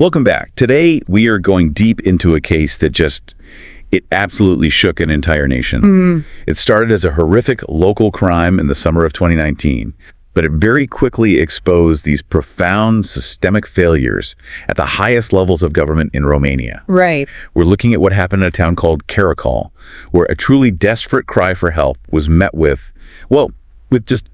Welcome back. Today, we are going deep into a case that it absolutely shook an entire nation. It started as a horrific local crime in the summer of 2019, but it very quickly exposed these profound systemic failures at the highest levels of government in Romania. Right. We're looking at what happened in a town called Caracol, where a truly desperate cry for help was met with just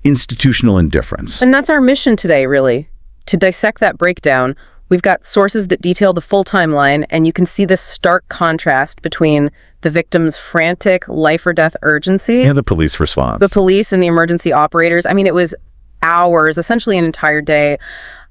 institutional indifference. And that's our mission today, really, to dissect that breakdown. We've got sources that detail the full timeline, and you can see this stark contrast between the victim's frantic life or death urgency And the police response. the police and the emergency operators. I mean, it was hours, essentially an entire day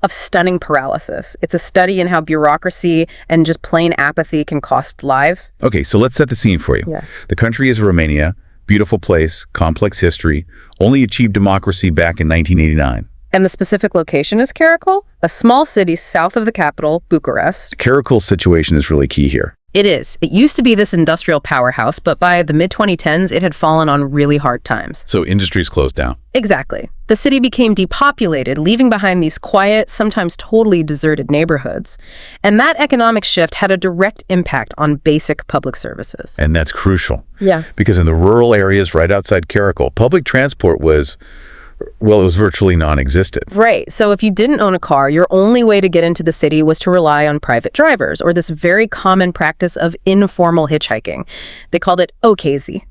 of stunning paralysis. It's a study in how bureaucracy and just plain apathy can cost lives. Okay, so let's set the scene for you. Yeah. The country is Romania, beautiful place, complex history, only achieved democracy back in 1989. And the specific location is Caracol, a small city south of the capital, Bucharest. Caracol's situation is really key here. It is. It used to be this industrial powerhouse, but by the mid-2010s, it had fallen on really hard times. So industry's closed down. Exactly. The city became depopulated, leaving behind these quiet, sometimes totally deserted neighborhoods. And that economic shift had a direct impact on basic public services. And that's crucial. Yeah. Because in the rural areas right outside Caracol, public transport was virtually non-existent. Right. So if you didn't own a car, your only way to get into the city was to rely on private drivers, or this very common practice of informal hitchhiking. They called it OKZ.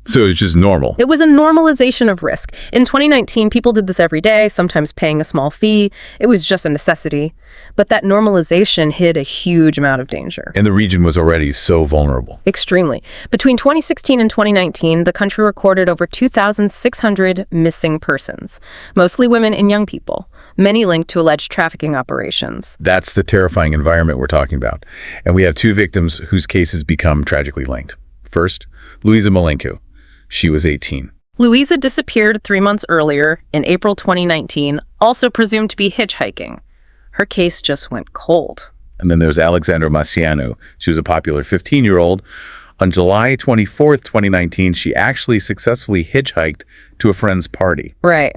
So it's just normal. It was a normalization of risk. In 2019, people did this every day, sometimes paying a small fee. It was just a necessity. But that normalization hid a huge amount of danger. And the region was already so vulnerable. Extremely. Between 2016 and 2019, the country recorded over 2,600 missing persons, mostly women and young people, many linked to alleged trafficking operations. That's the terrifying environment we're talking about. And we have two victims whose cases become tragically linked. First, Luisa Malenko. She was 18. Luisa disappeared 3 months earlier, in April 2019, also presumed to be hitchhiking. Her case just went cold. And then there's Alexandra Măceșanu. She was a popular 15-year-old. On July 24th, 2019, she actually successfully hitchhiked to a friend's party. Right.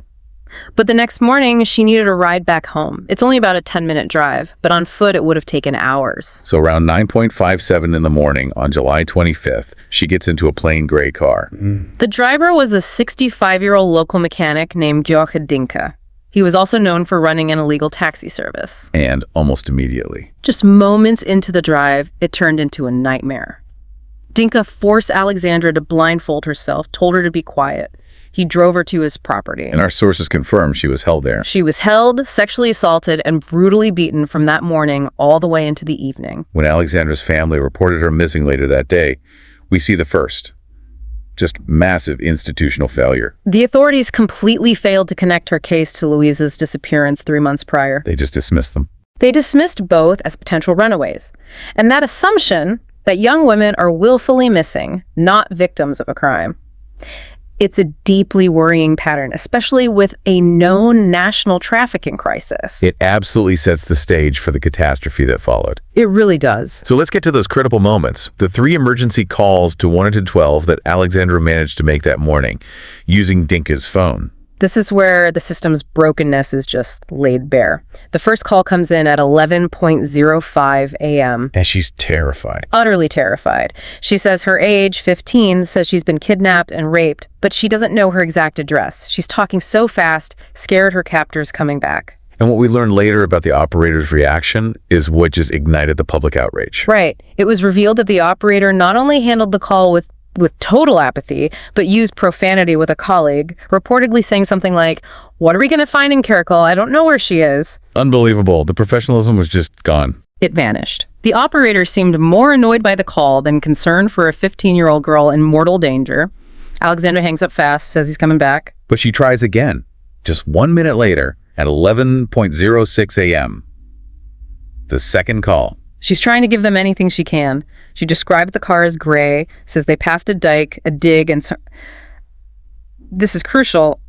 But the next morning, she needed a ride back home. It's only about a 10-minute drive, but on foot, it would have taken hours. So around 9:57 in the morning on July 25th, she gets into a plain gray car. The driver was a 65-year-old local mechanic named George Dinka. He was also known for running an illegal taxi service. And almost immediately, Just moments into the drive, it turned into a nightmare. Dinka forced Alexandra to blindfold herself, told her to be quiet. He drove her to his property. and our sources confirm she was held there. She was held, sexually assaulted, and brutally beaten from that morning all the way into the evening. When Alexandra's family reported her missing later that day, we see the first. Just massive institutional failure. The authorities completely failed to connect her case to Luisa's disappearance 3 months prior. They just dismissed them. They dismissed both as potential runaways. And that assumption that young women are willfully missing, not victims of a crime. It's a deeply worrying pattern, especially with a known national trafficking crisis. It absolutely sets the stage for the catastrophe that followed. It really does. So let's get to those critical moments. The 3 emergency calls to 112 that Alexandra managed to make that morning using Dinka's phone. This is where the system's brokenness is just laid bare. The first call comes in at 11:05 a.m. And she's terrified. Utterly terrified. She says her age, 15, says she's been kidnapped and raped, but she doesn't know her exact address. She's talking so fast, scared her captor's coming back. And what we learned later about the operator's reaction is what just ignited the public outrage. Right. It was revealed that the operator not only handled the call with total apathy, but used profanity with a colleague, reportedly saying something like, "What are we going to find in Caracol? I don't know where she is." Unbelievable. The professionalism was just gone. It vanished. The operator seemed more annoyed by the call than concerned for a 15-year-old girl in mortal danger. Alexandra hangs up fast, says he's coming back. But she tries again, just 1 minute later at 11:06 a.m. The second call. She's trying to give them anything she can. She described the car as gray, says they passed a dike, a dig, and this is crucial.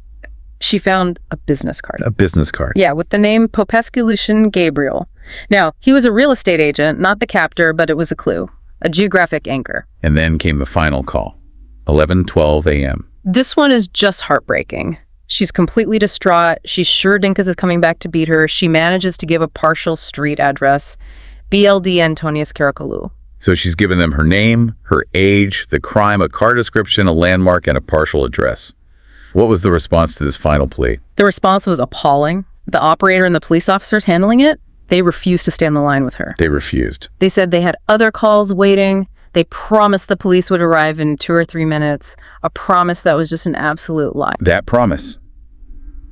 She found a business card. A business card. Yeah, with the name Popescu Lucian Gabriel. Now, he was a real estate agent, not the captor, but it was a clue, a geographic anchor. And then came the final call, 11:12 a.m. This one is just heartbreaking. She's completely distraught. She's sure Dinkas is coming back to beat her. She manages to give a partial street address, BLD Antonius Karakolu. So she's given them her name, her age, the crime, a car description, a landmark, and a partial address. What was the response to this final plea? The response was appalling. The operator and the police officers handling it, they refused to stay on the line with her. They refused. They said they had other calls waiting. They promised the police would arrive in 2 or 3 minutes. A promise that was just an absolute lie. That promise.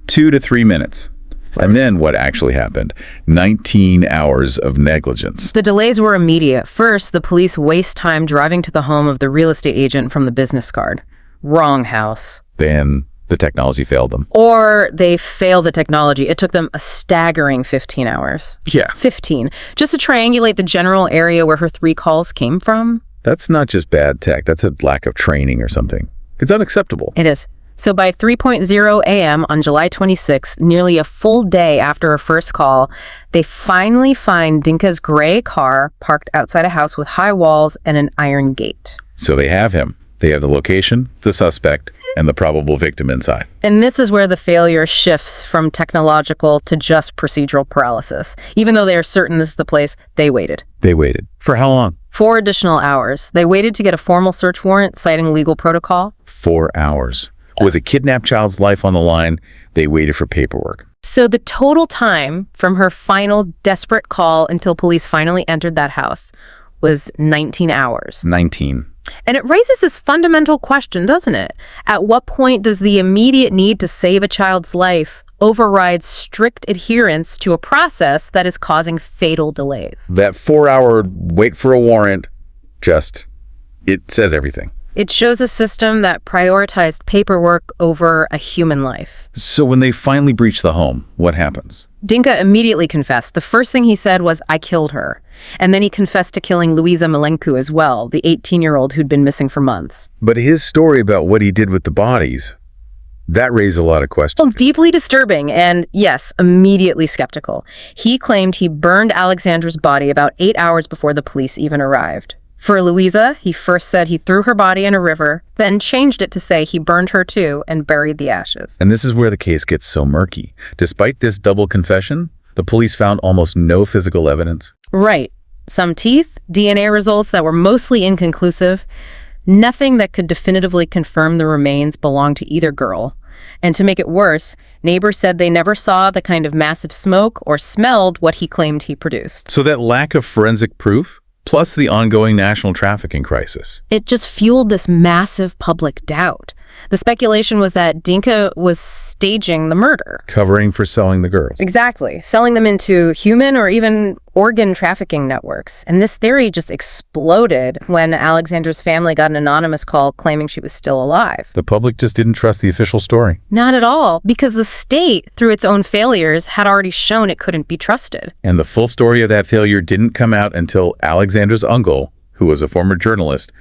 2 to 3 minutes. And then what actually happened? 19 hours of negligence. The delays were immediate. First, the police waste time driving to the home of the real estate agent from the business card. Wrong house. Then the technology failed them. Or they failed the technology. It took them a staggering 15 hours. Yeah. 15. Just to triangulate the general area where her 3 calls came from. That's not just bad tech. That's a lack of training or something. It's unacceptable. It is. So by 3:00 a.m. on July 26, nearly a full day after her first call, they finally find Dinka's gray car parked outside a house with high walls and an iron gate. So they have him. They have the location, the suspect, and the probable victim inside. And this is where the failure shifts from technological to just procedural paralysis. Even though they are certain this is the place, they waited. They waited. For how long? 4 additional hours. They waited to get a formal search warrant citing legal protocol. 4 hours. With a kidnapped child's life on the line, they waited for paperwork. So the total time from her final desperate call until police finally entered that house was 19 hours. 19. And it raises this fundamental question, doesn't it? At what point does the immediate need to save a child's life override strict adherence to a process that is causing fatal delays? That 4-hour wait for a warrant, it says everything. It shows a system that prioritized paperwork over a human life. So when they finally breach the home, what happens? Dinka immediately confessed. The first thing he said was, "I killed her." And then he confessed to killing Luisa Milencu as well, the 18-year-old who'd been missing for months. But his story about what he did with the bodies, that raised a lot of questions. Well, deeply disturbing and, yes, immediately skeptical. He claimed he burned Alexandra's body about 8 hours before the police even arrived. For Luisa, he first said he threw her body in a river, then changed it to say he burned her too and buried the ashes. And this is where the case gets so murky. Despite this double confession, the police found almost no physical evidence. Right. Some teeth, DNA results that were mostly inconclusive, nothing that could definitively confirm the remains belonged to either girl. And to make it worse, neighbors said they never saw the kind of massive smoke or smelled what he claimed he produced. So that lack of forensic proof, plus the ongoing national trafficking crisis, it just fueled this massive public doubt. The speculation was that Dinka was staging the murder. covering for selling the girls. Exactly. Selling them into human or even organ trafficking networks. And this theory just exploded when Alexandra's family got an anonymous call claiming she was still alive. The public just didn't trust the official story. Not at all, because the state, through its own failures, had already shown it couldn't be trusted. And the full story of that failure didn't come out until Alexandra's uncle, who was a former journalist,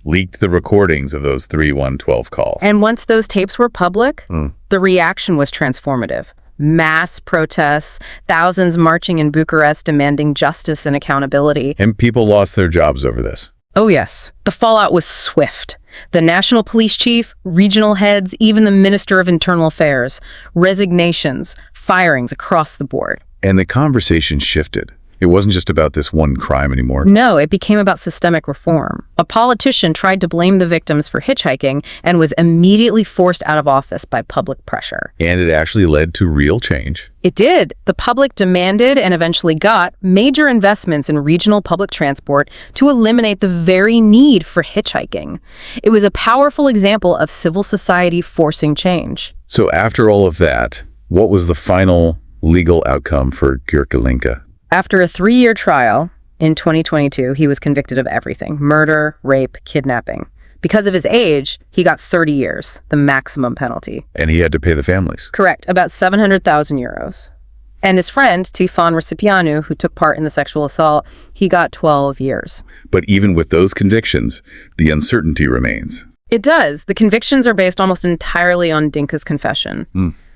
leaked the recordings of those 3-1-12 calls. And once those tapes were public, the reaction was transformative. Mass protests, thousands marching in Bucharest demanding justice and accountability. And people lost their jobs over this. Oh yes, the fallout was swift. The national police chief, regional heads, even the Minister of Internal Affairs, resignations, firings across the board. And the conversation shifted. It wasn't just about this one crime anymore. No, it became about systemic reform. A politician tried to blame the victims for hitchhiking and was immediately forced out of office by public pressure. And it actually led to real change. It did. The public demanded and eventually got major investments in regional public transport to eliminate the very need for hitchhiking. It was a powerful example of civil society forcing change. So after all of that, what was the final legal outcome for Gierkelinka? After a 3-year trial, in 2022, he was convicted of everything: murder, rape, kidnapping. Because of his age, he got 30 years, the maximum penalty. And he had to pay the families. Correct, about 700,000 euros. And his friend, Tifon Recipianu, who took part in the sexual assault, he got 12 years. But even with those convictions, the uncertainty remains. It does. The convictions are based almost entirely on Dinka's confession.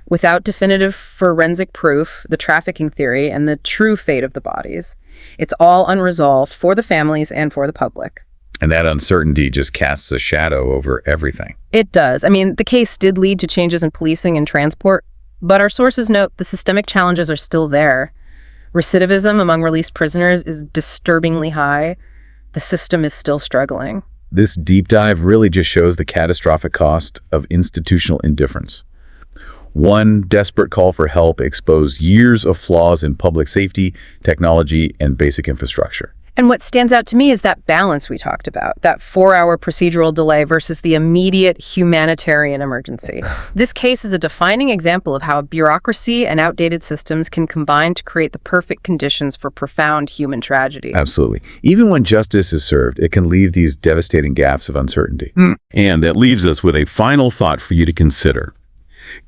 Without definitive forensic proof, the trafficking theory, and the true fate of the bodies. It's all unresolved for the families and for the public. And that uncertainty just casts a shadow over everything. It does. I mean, the case did lead to changes in policing and transport, but our sources note the systemic challenges are still there. Recidivism among released prisoners is disturbingly high. The system is still struggling. This deep dive really just shows the catastrophic cost of institutional indifference. One desperate call for help exposed years of flaws in public safety, technology, and basic infrastructure. And what stands out to me is that balance we talked about, that 4-hour procedural delay versus the immediate humanitarian emergency. This case is a defining example of how bureaucracy and outdated systems can combine to create the perfect conditions for profound human tragedy. Absolutely. Even when justice is served, it can leave these devastating gaps of uncertainty. And that leaves us with a final thought for you to consider.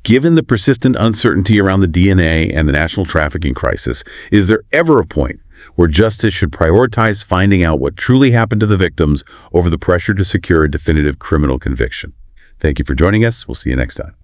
Given the persistent uncertainty around the DNA and the national trafficking crisis, is there ever a point where justice should prioritize finding out what truly happened to the victims over the pressure to secure a definitive criminal conviction? Thank you for joining us. We'll see you next time.